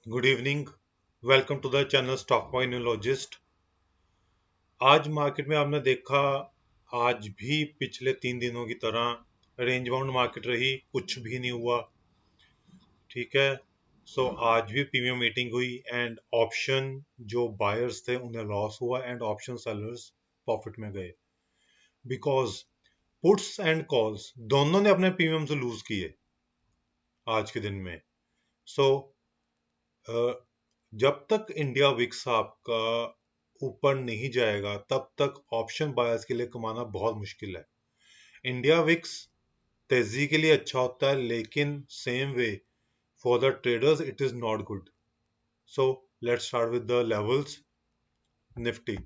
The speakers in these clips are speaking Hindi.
Good evening. Welcome to the channel stock minologist. आज मार्केट में आपने देखा, आज भी पिछले 3 दिनों की तरह रेंज बाउंड मार्केट रही, कुछ भी नहीं हुआ। ठीक है। आज भी प्रीमियम मीटिंग हुई एंड ऑप्शन जो बायर्स थे उन्हें लॉस हुआ एंड ऑप्शन सेलर्स प्रॉफिट में गए, बिकॉज पुट्स एंड कॉल्स दोनों ने अपने प्रीमियम से लूज किए आज के दिन में। सो जब तक इंडिया विक्स आपका ऊपर नहीं जाएगा तब तक ऑप्शन बायर्स के लिए कमाना बहुत मुश्किल है। इंडिया विक्स तेजी के लिए अच्छा होता है, लेकिन same way for the traders it is not good. So let's start with the levels. Nifty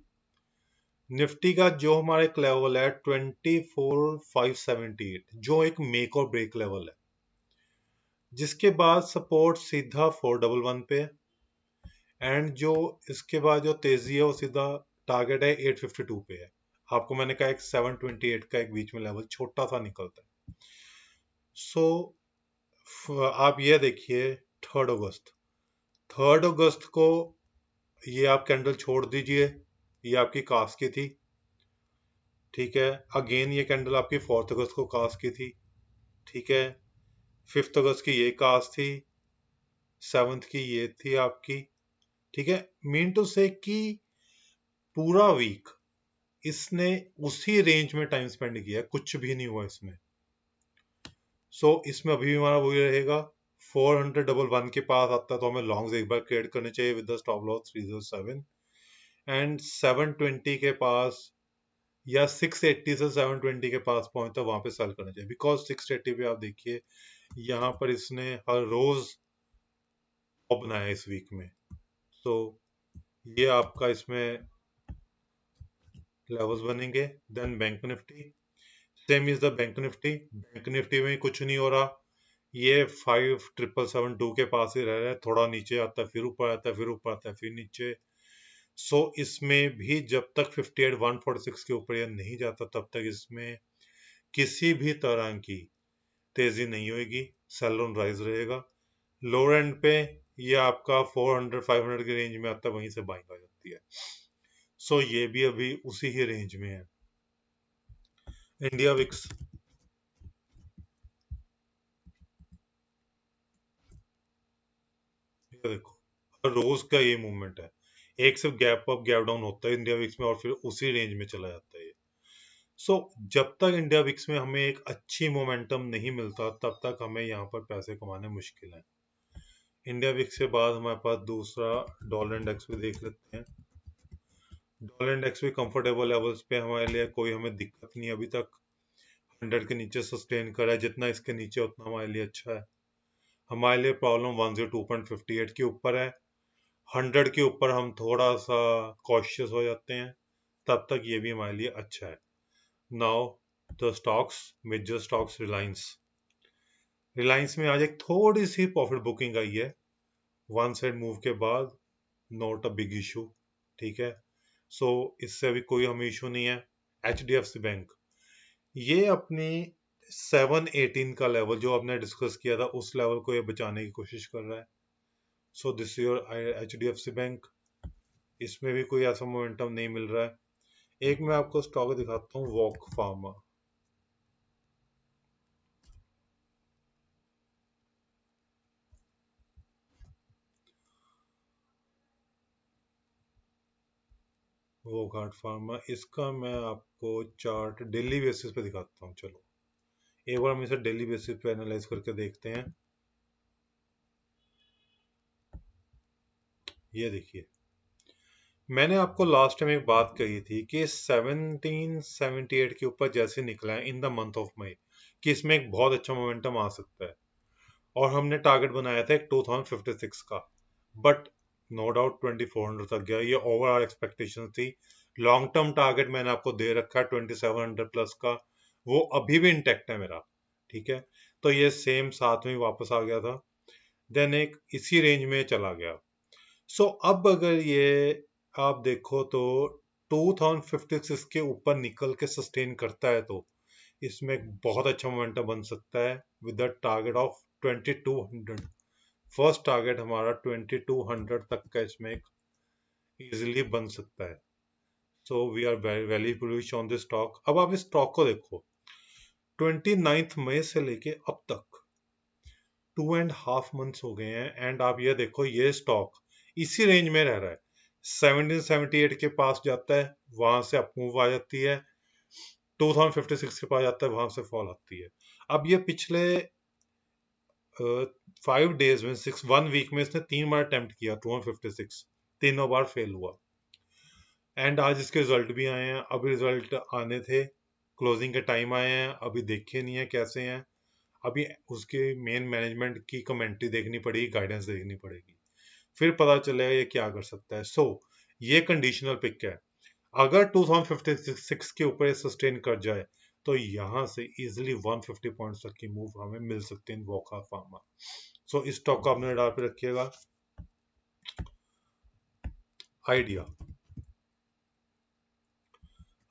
Nifty का जो हमारा एक लेवल है 24,578, जो एक मेक और ब्रेक लेवल है, जिसके बाद सपोर्ट सीधा 411 पे है एंड जो इसके बाद जो तेजी है वो सीधा टारगेट है 852 पे है। आपको मैंने कहा एक 728 का एक बीच में लेवल छोटा सा निकलता है। सो आप ये देखिए, 3 अगस्त 3 अगस्त को ये आप कैंडल छोड़ दीजिए, ये आपकी कास की थी। ठीक है। अगेन ये कैंडल आपकी 4 अगस्त को कास की थी। ठीक है। 5 अगस्त की ये कास थी, 7th की ये थी आपकी। ठीक है। मीन टू से कि पूरा वीक इसने उसी रेंज में टाइम स्पेंड किया, कुछ भी नहीं हुआ इसमें। इसमें अभी भी हमारा वही रहेगा। 400 के पास आता है तो हमें लॉन्ग्स एक बार क्रिएट करने चाहिए with the stop loss 307 and 720 के पास या 680 से 720 के पास पहुंचता वहां पे सेल करना चाहिए, बिकॉज 680 पे आप देखिए यहाँ पर इसने हर रोज टॉप बनाया इस वीक में। सो ये आपका इसमें लेवल्स बनेंगे। Then bank Nifty, same is the bank Nifty में कुछ नहीं हो रहा। ये 5,777 के पास ही रह रहा है, थोड़ा नीचे आता है फिर ऊपर आता है, फिर ऊपर आता है, फिर नीचे। इसमें भी जब तक 58,146 के ऊपर ये नहीं जाता तब तक इसमें किसी भी तरह की तेजी नहीं होगी, सेल ऑन राइज रहेगा। लोअर एंड पे ये आपका 400 500 के रेंज में आता है, वहीं से बाइंग आ जाती है। ये भी अभी उसी ही रेंज में है। इंडिया विक्स, ये देखो रोज का ये मूवमेंट है, एक सिर्फ गैप अप गैप डाउन होता है इंडिया विक्स में और फिर उसी रेंज में चला जाता है ये। जब तक इंडिया विक्स में हमें एक अच्छी मोमेंटम नहीं मिलता तब तक हमें यहाँ पर पैसे कमाने मुश्किल है। इंडिया विक्स के बाद हमारे पास दूसरा डॉलर इंडेक्स भी देख लेते हैं। डॉलर इंडेक्स भी कंफर्टेबल लेवल्स पे हमारे लिए, कोई हमें दिक्कत नहीं अभी तक। 100 के नीचे सस्टेन करा है, जितना इसके नीचे उतना हमारे लिए अच्छा है। हमारे लिए प्रॉब्लम 102.58 के ऊपर है। 100 के ऊपर हम थोड़ा सा कॉशियस हो जाते हैं, तब तक ये भी हमारे लिए अच्छा है। Now the stocks, major stocks. Reliance में आज एक थोड़ी सी प्रॉफिट बुकिंग आई है, वन साइड मूव के बाद, नॉट अ बिग इशू। ठीक है। इससे अभी कोई हमें इशू नहीं है। HDFC बैंक ये अपनी 718 का लेवल जो आपने डिस्कस किया था उस लेवल को ये बचाने की कोशिश कर रहा है। दिस योर HDFC बैंक, इसमें भी कोई ऐसा मोमेंटम नहीं मिल रहा है। एक मैं आपको स्टॉक दिखाता हूँ, वॉक फार्मा। वोकहार्ट फार्मा, इसका मैं आपको चार्ट डेली बेसिस पे दिखाता हूँ। चलो एक बार हम इसे डेली बेसिस पे एनालाइज करके देखते हैं। ये देखिए, मैंने आपको लास्ट टाइम एक बात कही थी कि 1778 के ऊपर जैसे निकला है in the month of May कि इसमें एक बहुत अच्छा मोमेंटम आ सकता है, और हमने टारगेट बनाया था एक 2056 का। बट नो डाउट 2400 तक गया, ये ओवरऑल एक्सपेक्टेशन थी। लॉन्ग टर्म टारगेट मैंने आपको दे रखा है 2700 प्लस का, वो अभी भी इंटेक्ट है मेरा। ठीक है। तो ये सेम साथ में वापस आ गया था, देन एक इसी रेंज में चला गया। अब अगर ये आप देखो तो 2056 के ऊपर निकल के सस्टेन करता है तो इसमें एक बहुत अच्छा मोमेंटम बन सकता है with the target of 2200। First target हमारा 2200 तक का इसमें इजीली बन सकता है। So we are very bullish on this stock. अब आप इस स्टॉक को देखो, 29 मई से लेके अब तक 2.5 मंथ्स हो गए हैं, एंड आप ये देखो ये स्टॉक इसी रेंज में रह रहा है। 1778 के पास जाता है, वहां से अप मूव आ जाती है, 2056 के पास जाता है, वहां से फॉल आती है। अब ये पिछले 5 डेज में 1 वीक में इसने 3 बार अटेम्प्ट किया 256, तीनों बार फेल हुआ। एंड आज इसके रिजल्ट भी आए हैं, अभी रिजल्ट आने थे, क्लोजिंग के टाइम आए हैं, अभी देखे नहीं है कैसे हैं। अभी उसके मेन मैनेजमेंट की कमेंट्री देखनी पड़ेगी, गाइडेंस देखनी पड़ेगी, फिर पता चलेगा ये क्या कर सकता है। सो ये कंडीशनल पिक है। अगर 2056 के ऊपर सस्टेन कर जाए तो यहां से इजिली 150 पॉइंट्स तक की मूव हमें मिल सकती है वोका फार्मा। सो इस स्टॉक को आपने रडार पे रखिएगा। आइडिया,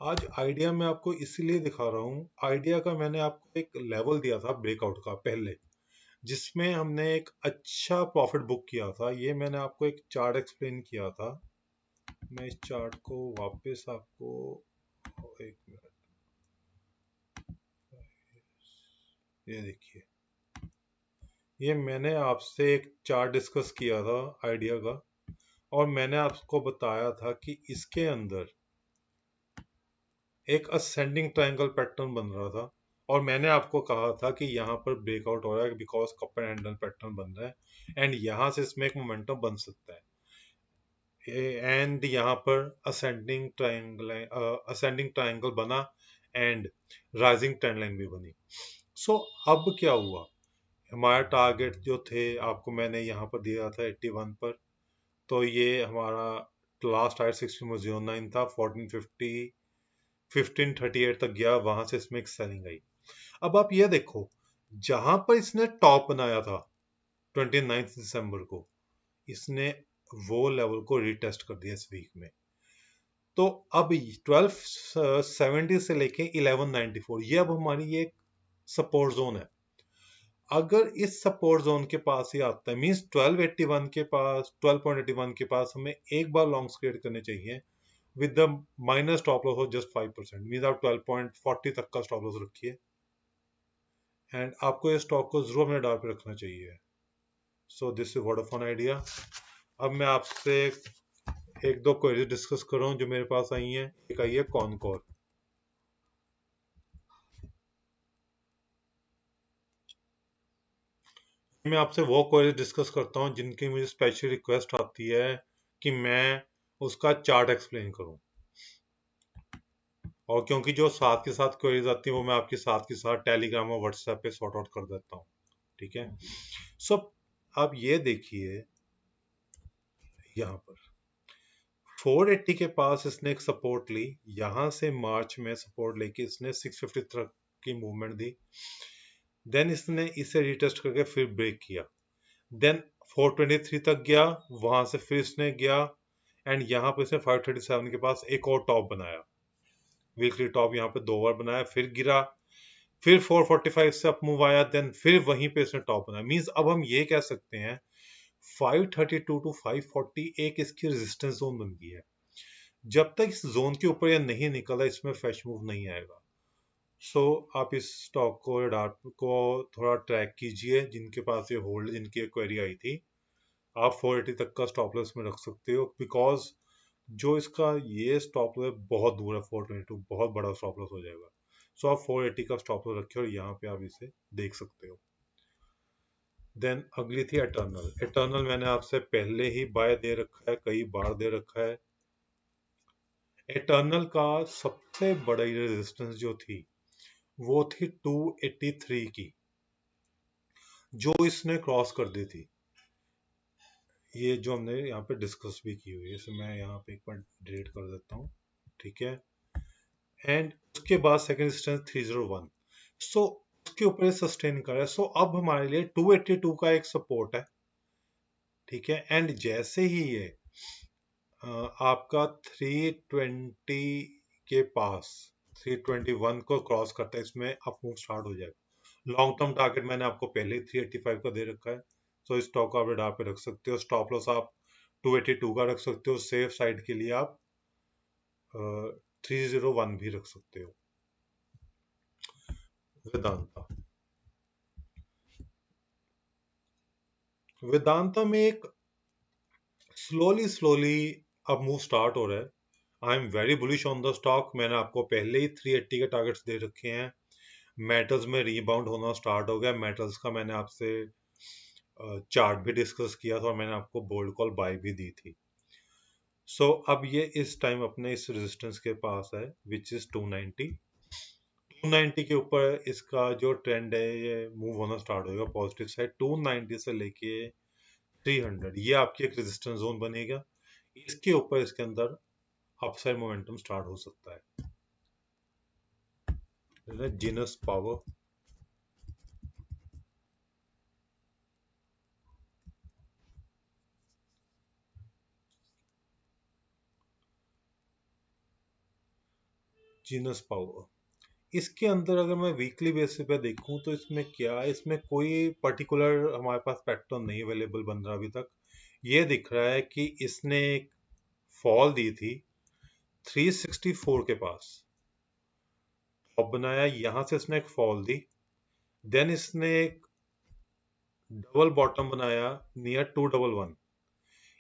आज आइडिया में आपको इसीलिए दिखा रहा हूँ, आइडिया का मैंने आपको एक लेवल दिया था ब्रेकआउट का पहले, जिसमें हमने एक अच्छा प्रॉफिट बुक किया था। ये मैंने आपको एक चार्ट एक्सप्लेन किया था। मैं इस चार्ट को वापस आपको, एक मिनट, ये देखिए, ये मैंने आपसे एक चार्ट डिस्कस किया था आइडिया का, और मैंने आपको बताया था कि इसके अंदर एक असेंडिंग ट्रायंगल पैटर्न बन रहा था, और मैंने आपको कहा था कि यहाँ पर ब्रेकआउट हो रहा है because cup and handle pattern बन रहा है, एंड यहाँ से इसमें एक मोमेंटम बन सकता है, एंड यहाँ पर असेंडिंग ट्रायंगल बना एंड राइजिंग ट्रेंड लाइन भी बनी। सो अब क्या हुआ, हमारा टारगेट जो थे आपको मैंने यहाँ पर दिया था 81 पर, तो ये हमारा लास्ट टारगेट 1609 था, 1450 1538 तक गया, वहां से इसमें एक सेलिंग आई। अब आप ये देखो, जहां पर इसने टॉप बनाया था 29 दिसंबर को, इसने वो लेवल को रिटेस्ट कर दिया इस वीक में। तो अब 1270 से लेके 1194, ये अब हमारी ये सपोर्ट जोन है। अगर इस सपोर्ट जोन के पास ही आता है, मींस 1281 के पास, 12.81 के पास हमें एक बार लॉन्ग क्रिएट करने चाहिए with the minus stop loss of just 5%, means आप 12.40 तक का स्टॉप लॉस रखिए, एंड आपको ये स्टॉक को जरूर अपने डाल पे रखना चाहिए। So this is Vodafone idea. अब मैं आपसे एक दो क्वेरी डिस्कस कर रहा हूँ जो मेरे पास आई हैं। एक आई है कॉनकोर। मैं आपसे वो क्वेरी डिस्कस करता हूँ जिनकी मुझे स्पेशल रिक्वेस्ट आती है कि मैं उसका चार्ट एक्सप्लेन करूँ, और क्योंकि जो साथ के साथ क्वेरीज आती हैं वो मैं आपके साथ के साथ टेलीग्राम और व्हाट्सएप पे सॉर्ट आउट कर देता हूँ, ठीक है। सो आप ये देखिए, यहाँ पर 480 के पास इसने एक सपोर्ट ली, यहां से मार्च में सपोर्ट लेके इसने 650 तक की मूवमेंट दी, देन इसने इसे रिटेस्ट करके फिर ब्रेक किया, देन 423 तक गया, वहां से फिर इसने गया, एंड यहाँ पे इसने 537 के पास एक और टॉप बनाया, वीकली टॉप यहाँ पे 2 बार बनाया, फिर गिरा, फिर 445 से अप मूव आया, देन फिर वहीं पे इसने टॉप बनाया। मींस अब हम ये कह सकते हैं 532 टू 540 एक इसकी रेजिस्टेंस जोन बन गई है। जब तक इस जोन के ऊपर यह नहीं निकला, इसमें फ्रेश मूव नहीं आएगा। सो आप इस स्टॉक को डार्ट को थोड़ा ट्रैक कीजिए, जिनके पास ये होल्ड, जिनकी क्वेरी आई थी, आप 480 तक का स्टॉप लॉस में रख सकते हो, बिकॉज जो इसका ये स्टॉप लॉस बहुत दूर है, 422 बहुत बड़ा स्टॉप लॉस हो जाएगा। सो आप 480 का स्टॉप लॉस रखिए और यहाँ पे आप इसे देख सकते हो। देन अगली थी एटर्नल। एटर्नल मैंने आपसे पहले ही बाय दे रखा है, कई बार दे रखा है। एटर्नल का सबसे बड़ा रेजिस्टेंस जो थी वो थी 283 की, जो इसने क्रॉस कर दी थी, ये जो हमने यहाँ पे डिस्कस भी की हुई है, इसे मैं यहाँ पे एक बार डिलीट कर देता हूँ, ठीक है। एंड उसके बाद सेकंड रेजिस्टेंस 301, सो उसके ऊपर सस्टेन कर रहा है। सो अब हमारे लिए 282 का एक सपोर्ट है, ठीक है। एंड जैसे ही ये आपका 320 के पास 321 को क्रॉस करता है, इसमें अप मूव स्टार्ट हो जाएगा। लॉन्ग टर्म टारगेट मैंने आपको पहले ही 385 का दे रखा है, तो इस स्टॉक आप radar पे रख सकते हो। स्टॉप लॉस आप 282 का रख सकते हो। सेफ साइड के लिए आप 301 भी रख सकते हो। वेदांता, वेदांता में एक स्लोली स्लोली अब मूव स्टार्ट हो रहा है। I am very bullish on the stock. मैंने आपको पहले ही 380 के टारगेट्स दे रखे हैं। मेटल्स में रीबाउंड होना स्टार्ट हो गया। मेटल्स का मैंने आपसे चार्ट भी डिस्कस किया था और मैंने आपको बोल्ड कॉल बाय भी दी थी। अब ये इस टाइम अपने इस रेजिस्टेंस के पास है विच इज 290। 290 के ऊपर इसका जो ट्रेंड है ये मूव होना स्टार्ट होगा पॉजिटिव साइड। 290 से लेके 300 ये आपकी एक रेजिस्टेंस जोन बनेगा। इसके ऊपर इसके अंदर अपसाइड मोमेंटम स्टार्ट हो सकता है। जीनस पावर, जीनस पावर इसके अंदर अगर मैं वीकली बेसिस पे देखूं तो इसमें क्या है, इसमें कोई पर्टिकुलर हमारे पास पैटर्न नहीं अवेलेबल बन रहा अभी तक। ये दिख रहा है कि इसने एक फॉल दी थी 364 के पास, टॉप बनाया, यहां से इसने एक फॉल दी, देन इसने एक डबल बॉटम बनाया नियर 211।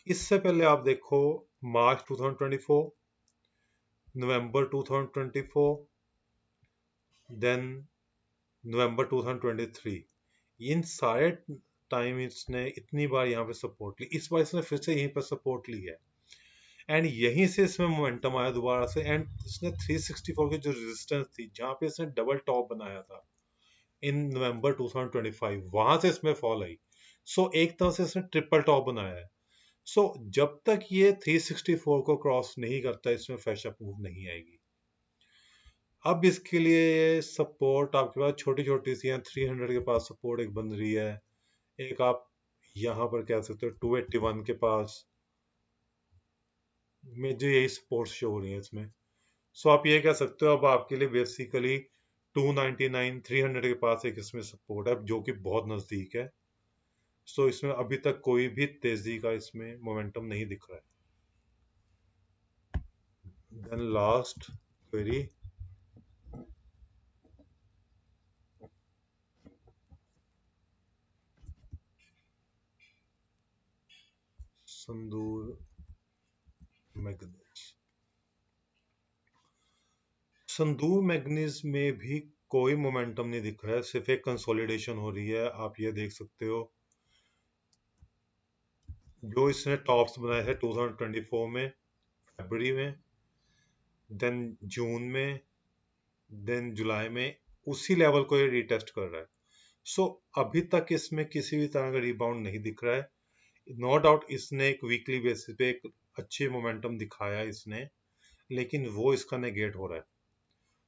इससे पहले आप देखो मार्च 2024, नवंबर 2024, देन नवंबर 2023, इन सारे टाइम इसने इतनी बार यहाँ पे सपोर्ट ली। इस बार इसने फिर से यहीं पर सपोर्ट ली है एंड यहीं से इसमें मोमेंटम आया दोबारा से। एंड इसने 364 की जो रेजिस्टेंस थी जहाँ पे इसने डबल टॉप बनाया था इन नवंबर 2025, वहां से इसमें फॉल आई। एक तरह से इसने ट्रिपल टॉप बनाया है। जब तक ये 364 को क्रॉस नहीं करता इसमें फ्रेश अप मूव नहीं आएगी। अब इसके लिए सपोर्ट आपके पास छोटी छोटी सी हैं। 300 के पास सपोर्ट एक बन रही है, एक आप यहाँ पर कह सकते हो 281 के पास मुझे यही सपोर्ट शो हो रही है इसमें। आप ये कह सकते हो अब आपके लिए बेसिकली 299 300 के पास एक इसमें सपोर्ट है जो कि बहुत नजदीक है। इसमें अभी तक कोई भी तेजी का इसमें मोमेंटम नहीं दिख रहा है। Then last query, संदूर manganese. संदूर manganese में भी कोई मोमेंटम नहीं दिख रहा है, सिर्फ एक कंसोलिडेशन हो रही है। आप ये देख सकते हो जो इसने टॉप्स बनाए थे 2024 में, फरवरी में, देन जून में, देन जुलाई में, उसी लेवल को ये रिटेस्ट कर रहा है। अभी तक इसमें किसी भी तरह का रिबाउंड नहीं दिख रहा है। नो डाउट इसने एक वीकली बेसिस पे एक अच्छे मोमेंटम दिखाया इसने, लेकिन वो इसका नेगेट हो रहा है।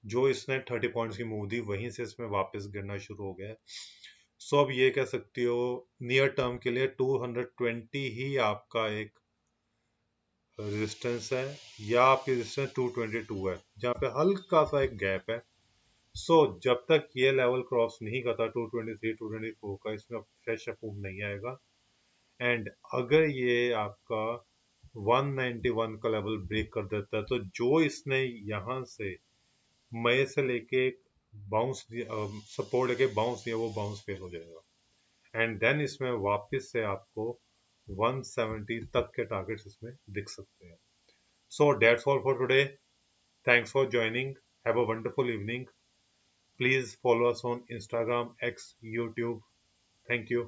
जो इसने 30 पॉइंट्स की मूव दी वहीं से इसमें वापस गिरना शुरू हो गया है। अब ये कह सकते हो नियर टर्म के लिए 220 ही आपका एक रेजिस्टेंस है, या आपकी रेजिस्टेंस 222 है जहाँ पे हल्का सा एक गैप है। जब तक ये लेवल क्रॉस नहीं करता 223 224 का, इसमें फ्रेश अप नहीं आएगा। एंड अगर ये आपका 191 का लेवल ब्रेक कर देता है तो जो इसने यहाँ से मई से लेके बाउंस सपोर्ट लेके बाउंस दिया वो बाउंस फेल हो जाएगा। एंड देन इसमें वापस से आपको 170 तक के टारगेट्स इसमें दिख सकते हैं। That's all for today. Thanks for joining. Have a wonderful evening. Please follow us on Instagram, X, YouTube. Thank you.